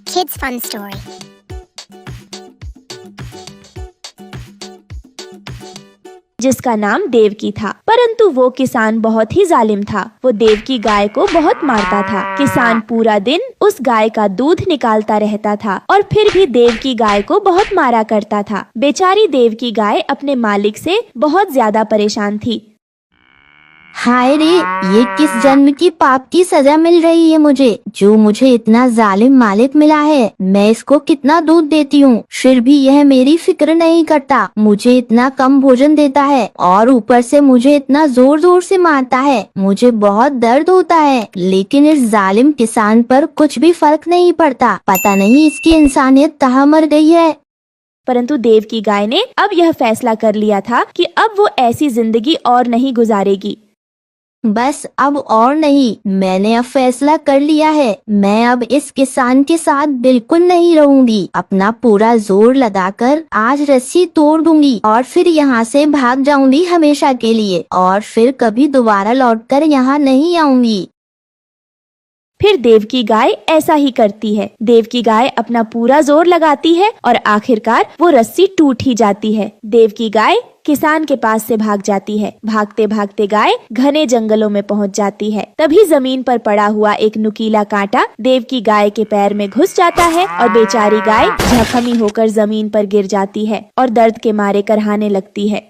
Kids Fun Story. जिसका नाम देवकी था, परंतु वो किसान बहुत ही जालिम था। वो देवकी गाय को बहुत मारता था। किसान पूरा दिन उस गाय का दूध निकालता रहता था और फिर भी देवकी गाय को बहुत मारा करता था। बेचारी देवकी गाय अपने मालिक से बहुत ज्यादा परेशान थी। हाय रे, ये किस जन्म की पाप की सजा मिल रही है मुझे, जो मुझे इतना जालिम मालिक मिला है। मैं इसको कितना दूध देती हूँ, फिर भी यह मेरी फिक्र नहीं करता। मुझे इतना कम भोजन देता है और ऊपर से मुझे इतना जोर जोर से मारता है। मुझे बहुत दर्द होता है, लेकिन इस जालिम किसान पर कुछ भी फर्क नहीं पड़ता। पता नहीं इसकी इंसानियत कहाँ मर गई है। परंतु देवकी गाय ने अब यह फैसला कर लिया था कि अब वो ऐसी जिंदगी और नहीं गुजारेगी। बस अब और नहीं, मैंने अब फैसला कर लिया है। मैं अब इस किसान के साथ बिल्कुल नहीं रहूंगी। अपना पूरा जोर लगाकर आज रस्सी तोड़ दूंगी और फिर यहाँ से भाग जाऊंगी हमेशा के लिए, और फिर कभी दोबारा लौटकर यहाँ नहीं आऊंगी। फिर देवकी गाय ऐसा ही करती है। देवकी गाय अपना पूरा जोर लगाती है और आखिरकार वो रस्सी टूट ही जाती है। देवकी गाय किसान के पास से भाग जाती है। भागते भागते गाय घने जंगलों में पहुंच जाती है। तभी जमीन पर पड़ा हुआ एक नुकीला कांटा देवकी गाय के पैर में घुस जाता है और बेचारी गाय जख्मी होकर जमीन पर गिर जाती है और दर्द के मारे करहाने लगती है।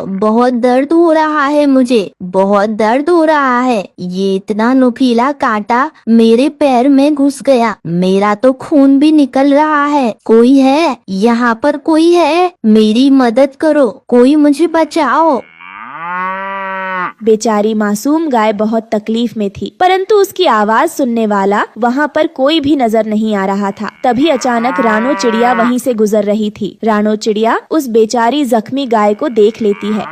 बहुत दर्द हो रहा है, मुझे बहुत दर्द हो रहा है। ये इतना नुकीला कांटा मेरे पैर में घुस गया, मेरा तो खून भी निकल रहा है। कोई है यहाँ पर, कोई है? मेरी मदद करो, कोई मुझे बचाओ। बेचारी मासूम गाय बहुत तकलीफ में थी, परंतु उसकी आवाज सुनने वाला वहाँ पर कोई भी नजर नहीं आ रहा था। तभी अचानक रानो चिड़िया वहीं से गुजर रही थी। रानो चिड़िया उस बेचारी जख्मी गाय को देख लेती है।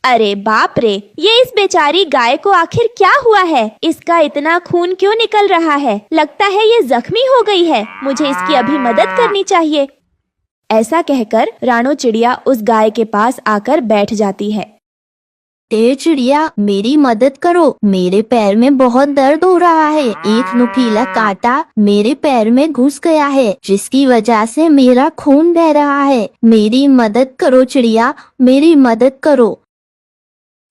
अरे बाप रे, ये इस बेचारी गाय को आखिर क्या हुआ है? इसका इतना खून क्यों निकल रहा है? लगता है ये जख्मी हो गई है। मुझे इसकी अभी मदद करनी चाहिए। ऐसा कहकर रानो चिड़िया उस गाय के पास आकर बैठ जाती है। चिड़िया, मेरी मदद करो, मेरे पैर में बहुत दर्द हो रहा है। एक नुकीला कांटा मेरे पैर में घुस गया है, जिसकी वजह से मेरा खून बह रहा है। मेरी मदद करो चिड़िया, मेरी मदद करो।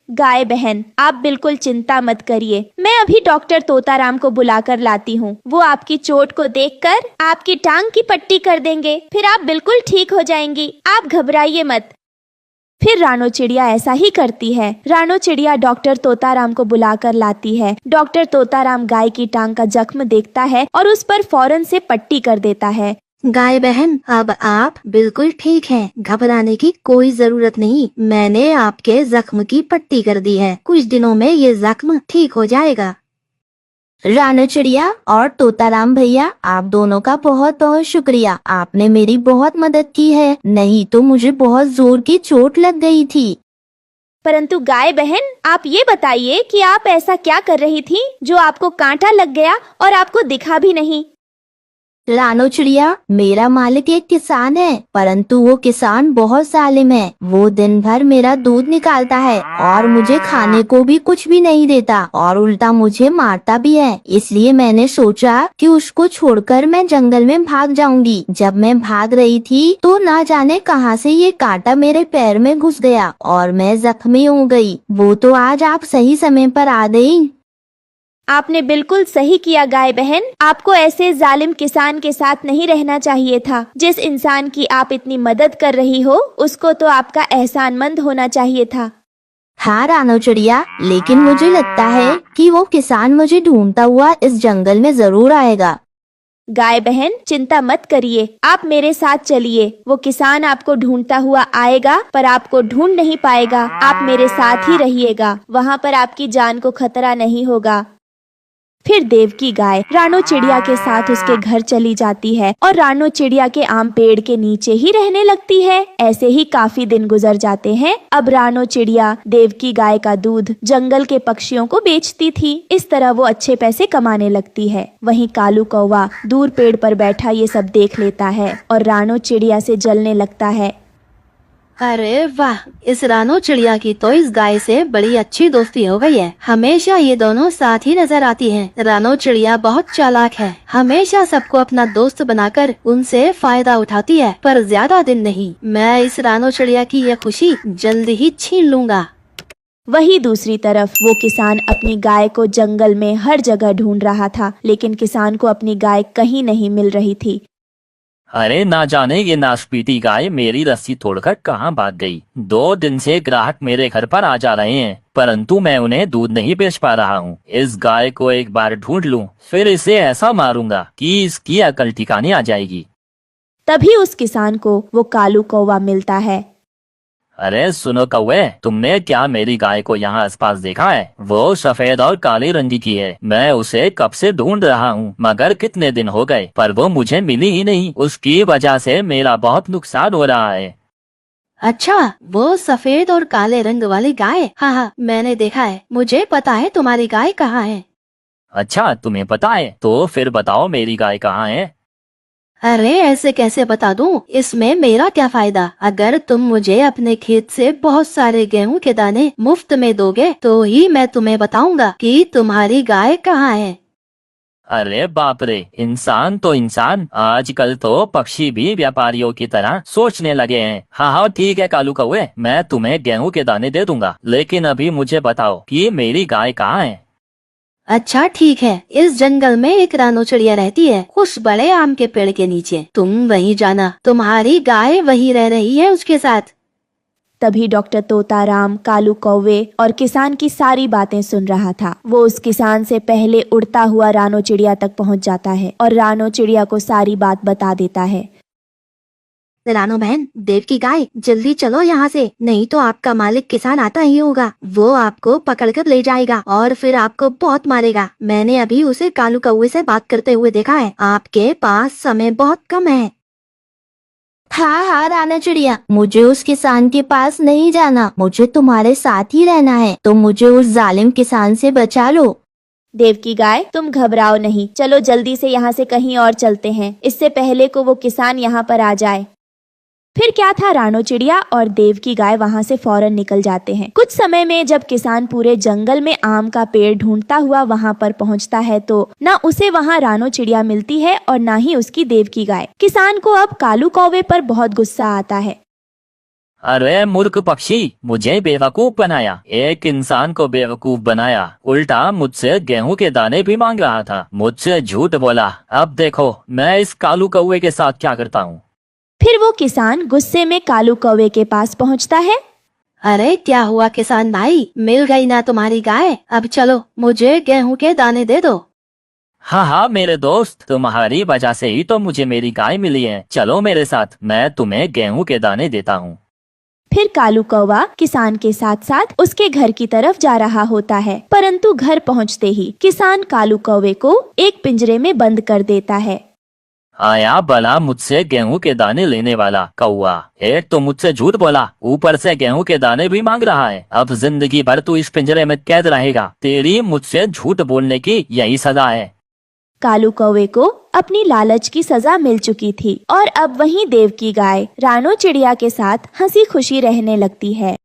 गाय बहन, आप बिल्कुल चिंता मत करिए। मैं अभी डॉक्टर तोताराम को बुलाकर लाती हूँ। वो आपकी चोट को देखकर आपकी टांग की पट्टी कर देंगे, फिर आप बिल्कुल ठीक हो जाएंगी। आप घबराइए मत। फिर रानो चिड़िया ऐसा ही करती है। रानो चिड़िया डॉक्टर तोताराम को बुलाकर लाती है। डॉक्टर तोताराम गाय की टांग का जख्म देखता है और उस पर फौरन से पट्टी कर देता है। गाय बहन, अब आप बिल्कुल ठीक हैं, घबराने की कोई जरूरत नहीं। मैंने आपके जख्म की पट्टी कर दी है, कुछ दिनों में ये जख्म ठीक हो जाएगा। रानो चिड़िया और तोताराम भैया, आप दोनों का बहुत बहुत शुक्रिया। आपने मेरी बहुत मदद की है, नहीं तो मुझे बहुत जोर की चोट लग गई थी। परंतु गाय बहन, आप ये बताइए कि आप ऐसा क्या कर रही थी जो आपको कांटा लग गया और आपको दिखा भी नहीं? रानो चिड़िया, मेरा मालिक एक किसान है, परंतु वो किसान बहुत जालिम है। वो दिन भर मेरा दूध निकालता है और मुझे खाने को भी कुछ भी नहीं देता और उल्टा मुझे मारता भी है। इसलिए मैंने सोचा कि उसको छोड़कर मैं जंगल में भाग जाऊंगी। जब मैं भाग रही थी तो ना जाने कहां से ये कांटा मेरे पैर में घुस गया और मैं जख्मी हो गई। वो तो आज आप सही समय पर आ गई। आपने बिल्कुल सही किया गाय बहन। आपको ऐसे जालिम किसान के साथ नहीं रहना चाहिए था। जिस इंसान की आप इतनी मदद कर रही हो, उसको तो आपका एहसानमंद होना चाहिए था। हाँ रानो चिड़िया, लेकिन मुझे लगता है कि वो किसान मुझे ढूंढता हुआ इस जंगल में जरूर आएगा। गाय बहन, चिंता मत करिए, आप मेरे साथ चलिए। वो किसान आपको ढूंढता हुआ आएगा, पर आपको ढूंढ नहीं पाएगा। आप मेरे साथ ही रहिएगा, वहाँ पर आपकी जान को खतरा नहीं होगा। फिर देवकी गाय रानो चिड़िया के साथ उसके घर चली जाती है और रानो चिड़िया के आम पेड़ के नीचे ही रहने लगती है। ऐसे ही काफी दिन गुजर जाते हैं। अब रानो चिड़िया देवकी गाय का दूध जंगल के पक्षियों को बेचती थी। इस तरह वो अच्छे पैसे कमाने लगती है। वहीं कालू कौवा दूर पेड़ पर बैठा ये सब देख लेता है और रानो चिड़िया से जलने लगता है। अरे वाह, इस रानो चिड़िया की तो इस गाय से बड़ी अच्छी दोस्ती हो गई है। हमेशा ये दोनों साथ ही नजर आती हैं। रानो चिड़िया बहुत चालाक है, हमेशा सबको अपना दोस्त बनाकर उनसे फायदा उठाती है, पर ज्यादा दिन नहीं। मैं इस रानो चिड़िया की ये खुशी जल्द ही छीन लूंगा। वही दूसरी तरफ वो किसान अपनी गाय को जंगल में हर जगह ढूंढ रहा था, लेकिन किसान को अपनी गाय कहीं नहीं मिल रही थी। अरे ना जाने ये नाशपीती गाय मेरी रस्सी तोड़कर कहाँ भाग गई। 2 दिन से ग्राहक मेरे घर पर आ जा रहे हैं, परंतु मैं उन्हें दूध नहीं बेच पा रहा हूँ। इस गाय को एक बार ढूंढ लूं, फिर इसे ऐसा मारूंगा कि इसकी अकल ठिकाने आ जाएगी। तभी उस किसान को वो कालू कौवा मिलता है। अरे सुनो कौवे, तुमने क्या मेरी गाय को यहाँ आसपास देखा है? वो सफेद और काले रंग की है। मैं उसे कब से ढूंढ रहा हूँ, मगर कितने दिन हो गए, पर वो मुझे मिली ही नहीं। उसकी वजह से मेरा बहुत नुकसान हो रहा है। अच्छा, वो सफेद और काले रंग वाली गाय? हाँ हाँ, मैंने देखा है। मुझे पता है तुम्हारी गाय कहाँ है। अच्छा, तुम्हें पता है? तो फिर बताओ मेरी गाय कहाँ है? अरे ऐसे कैसे बता दूं? इसमें मेरा क्या फायदा? अगर तुम मुझे अपने खेत से बहुत सारे गेहूं के दाने मुफ्त में दोगे तो ही मैं तुम्हें बताऊंगा कि तुम्हारी गाय कहाँ है। अरे बाप रे, इंसान तो इंसान, आजकल तो पक्षी भी व्यापारियों की तरह सोचने लगे हैं। हाँ हाँ ठीक है कालू कौवे, मैं तुम्हें गेहूं के दाने दे दूंगा, लेकिन अभी मुझे बताओ कि मेरी गाय कहाँ है। अच्छा ठीक है, इस जंगल में एक रानो चिड़िया रहती है, उस बड़े आम के पेड़ के नीचे। तुम वहीं जाना, तुम्हारी गाय वहीं रह रही है उसके साथ। तभी डॉक्टर तोताराम कालू कौवे और किसान की सारी बातें सुन रहा था। वो उस किसान से पहले उड़ता हुआ रानो चिड़िया तक पहुंच जाता है और रानो चिड़िया को सारी बात बता देता है। रानो बहन, देव की गाय, जल्दी चलो यहाँ से, नहीं तो आपका मालिक किसान आता ही होगा। वो आपको पकड़कर ले जाएगा और फिर आपको बहुत मारेगा। मैंने अभी उसे कालू कौवे से बात करते हुए देखा है। आपके पास समय बहुत कम है। हाँ हाँ राना चिड़िया, मुझे उस किसान के पास नहीं जाना, मुझे तुम्हारे साथ ही रहना है। तो मुझे उस जालिम किसान से बचा लो। देव की गाय, तुम घबराओ नहीं, चलो जल्दी से यहाँ से कहीं और चलते हैं, इससे पहले को वो किसान यहाँ पर आ जाए। फिर क्या था, रानो चिड़िया और देव की गाय वहां से फौरन निकल जाते हैं। कुछ समय में जब किसान पूरे जंगल में आम का पेड़ ढूंढता हुआ वहां पर पहुंचता है तो न उसे वहां रानो चिड़िया मिलती है और न ही उसकी देव की गाय। किसान को अब कालू कौवे पर बहुत गुस्सा आता है। अरे मूर्ख पक्षी, मुझे बेवकूफ बनाया, एक इंसान को बेवकूफ बनाया, उल्टा मुझसे गेहूं के दाने भी मांग रहा था, मुझसे झूठ बोला। अब देखो मैं इस कालू कौवे के साथ क्या करता हूँ। फिर वो किसान गुस्से में कालू कौवे के पास पहुंचता है। अरे क्या हुआ किसान भाई, मिल गई ना तुम्हारी गाय? अब चलो, मुझे गेहूं के दाने दे दो। हाँ हाँ मेरे दोस्त, तुम्हारी वजह से ही तो मुझे मेरी गाय मिली है। चलो मेरे साथ, मैं तुम्हें गेहूं के दाने देता हूँ। फिर कालू कौवा किसान के साथ साथ उसके घर की तरफ जा रहा होता है, परंतु घर पहुंचते ही किसान कालू कौवे को एक पिंजरे में बंद कर देता है। आया भला मुझसे गेहूं के दाने लेने वाला कौवा, एक तो मुझसे झूठ बोला, ऊपर से गेहूं के दाने भी मांग रहा है। अब जिंदगी भर तू इस पिंजरे में कैद रहेगा। तेरी मुझसे झूठ बोलने की यही सजा है। कालू कौवे को अपनी लालच की सजा मिल चुकी थी और अब वहीं देव की गाय रानो चिड़िया के साथ हंसी खुशी रहने लगती है।